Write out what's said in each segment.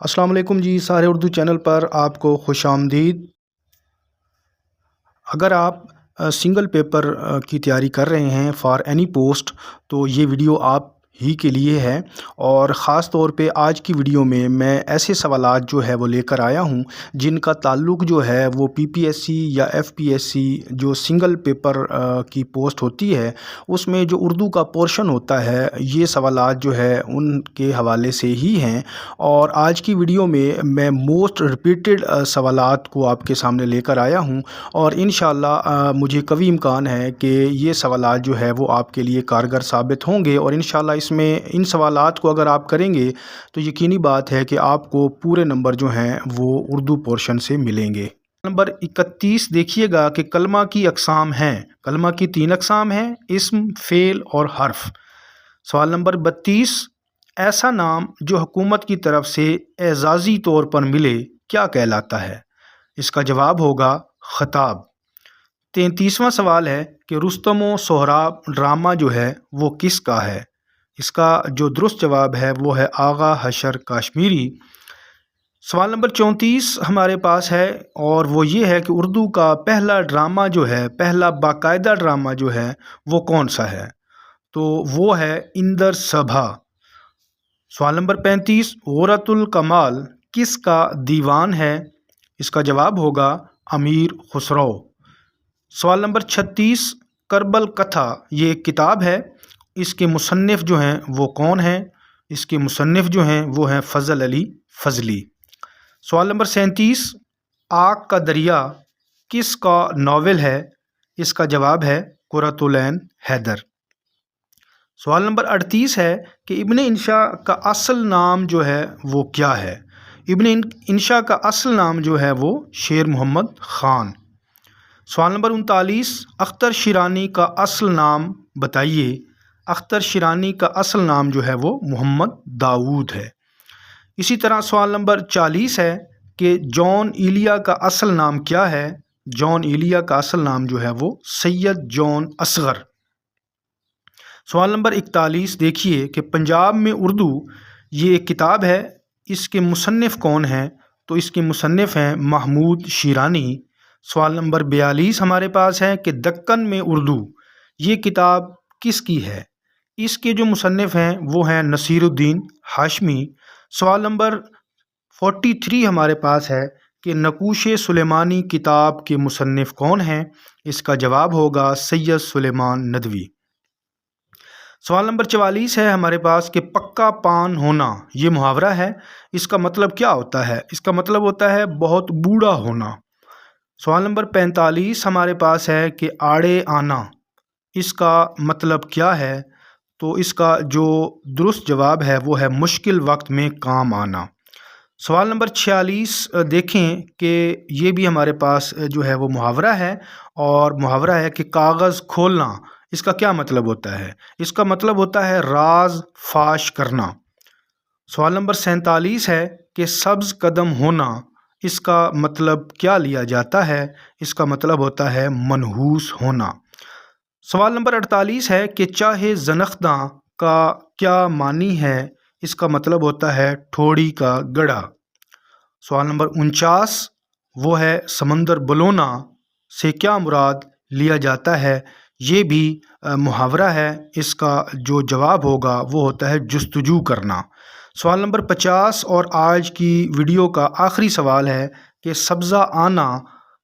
السلام علیکم جی، سارے اردو چینل پر آپ کو خوش آمدید۔ اگر آپ سنگل پیپر کی تیاری کر رہے ہیں فار اینی پوسٹ تو یہ ویڈیو آپ ہی کے لیے ہے، اور خاص طور پہ آج کی ویڈیو میں ایسے سوالات جو ہے وہ لے کر آیا ہوں جن کا تعلق جو ہے وہ پی پی ایس سی یا ایف پی ایس سی جو سنگل پیپر کی پوسٹ ہوتی ہے اس میں جو اردو کا پورشن ہوتا ہے، یہ سوالات جو ہے ان کے حوالے سے ہی ہیں۔ اور آج کی ویڈیو میں موسٹ ریپیٹڈ سوالات کو آپ کے سامنے لے کر آیا ہوں، اور انشاءاللہ مجھے قوی امکان ہے کہ یہ سوالات جو ہے وہ آپ کے لیے کارگر ثابت ہوں گے، اور انشاءاللہ اس میں ان سوالات کو اگر آپ کریں گے تو یقینی بات ہے کہ آپ کو پورے نمبر جو ہیں وہ اردو پورشن سے ملیں گے۔ نمبر 31 دیکھیے گا کہ کلمہ کی اقسام ہیں۔ کلمہ کی 3 اقسام ہیں: اسم، فعل اور حرف۔ سوال نمبر 32، ایسا نام جو حکومت کی طرف سے اعزازی طور پر ملے کیا کہلاتا ہے؟ اس کا جواب ہوگا خطاب۔ 33واں سوال ہے کہ رستم و سہراب ڈرامہ جو ہے وہ کس کا ہے؟ اس کا جو درست جواب ہے وہ ہے آغا حشر کاشمیری۔ سوال نمبر 34 ہمارے پاس ہے، اور وہ یہ ہے کہ اردو کا پہلا ڈرامہ جو ہے، پہلا باقاعدہ ڈرامہ جو ہے وہ کون سا ہے؟ تو وہ ہے اندر سبھا۔ سوال نمبر 35، غورۃ الکمال کس کا دیوان ہے؟ اس کا جواب ہوگا امیر خسرو۔ سوال نمبر 36، کربل کتھا یہ ایک کتاب ہے، اس کے مصنف جو ہیں وہ کون ہیں؟ اس کے مصنف جو ہیں وہ ہیں فضل علی فضلی۔ سوال نمبر 37، آگ کا دریا کس کا ناول ہے؟ اس کا جواب ہے قرۃ العین حیدر۔ سوال نمبر 38 ہے کہ ابن انشا کا اصل نام جو ہے وہ کیا ہے؟ ابن انشا کا اصل نام جو ہے وہ شیر محمد خان۔ سوال نمبر 39، اختر شیرانی کا اصل نام بتائیے۔ اختر شیرانی کا اصل نام جو ہے وہ محمد داؤد ہے۔ اسی طرح سوال نمبر 40 ہے کہ جان ایلیا کا اصل نام کیا ہے؟ جان ایلیا کا اصل نام جو ہے وہ سید جان اصغر۔ سوال نمبر 41 دیکھیے کہ پنجاب میں اردو یہ ایک کتاب ہے، اس کے مصنف کون ہیں؟ تو اس کے مصنف ہیں محمود شیرانی۔ سوال نمبر 42 ہمارے پاس ہے کہ دکن میں اردو یہ کتاب کس کی ہے؟ اس کے جو مصنف ہیں وہ ہیں نصیر الدین ہاشمی۔ سوال نمبر 43 ہمارے پاس ہے کہ نقوش سلیمانی کتاب کے مصنف کون ہیں؟ اس کا جواب ہوگا سید سلیمان ندوی۔ سوال نمبر 44 ہے ہمارے پاس کہ پکا پان ہونا یہ محاورہ ہے، اس کا مطلب کیا ہوتا ہے؟ اس کا مطلب ہوتا ہے بہت بوڑھا ہونا۔ سوال نمبر 45 ہمارے پاس ہے کہ آڑے آنا اس کا مطلب کیا ہے؟ تو اس کا جو درست جواب ہے وہ ہے مشکل وقت میں کام آنا۔ سوال نمبر 46 دیکھیں کہ یہ بھی ہمارے پاس جو ہے وہ محاورہ ہے، اور محاورہ ہے کہ کاغذ کھولنا اس کا کیا مطلب ہوتا ہے؟ اس کا مطلب ہوتا ہے راز فاش کرنا۔ سوال نمبر 47 ہے کہ سبز قدم ہونا اس کا مطلب کیا لیا جاتا ہے؟ اس کا مطلب ہوتا ہے منحوس ہونا۔ سوال نمبر 48 ہے کہ چاہے زنخداں کا کیا معنی ہے؟ اس کا مطلب ہوتا ہے ٹھوڑی کا گڑھا۔ سوال نمبر 49 وہ ہے سمندر بلونا سے کیا مراد لیا جاتا ہے؟ یہ بھی محاورہ ہے، اس کا جو جواب ہوگا وہ ہوتا ہے جستجو کرنا۔ سوال نمبر 50 اور آج کی ویڈیو کا آخری سوال ہے کہ سبزہ آنا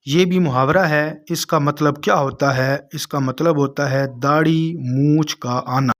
یہ بھی محاورہ ہے، اس کا مطلب کیا ہوتا ہے؟ اس کا مطلب ہوتا ہے داڑھی مونچھ کا آنا۔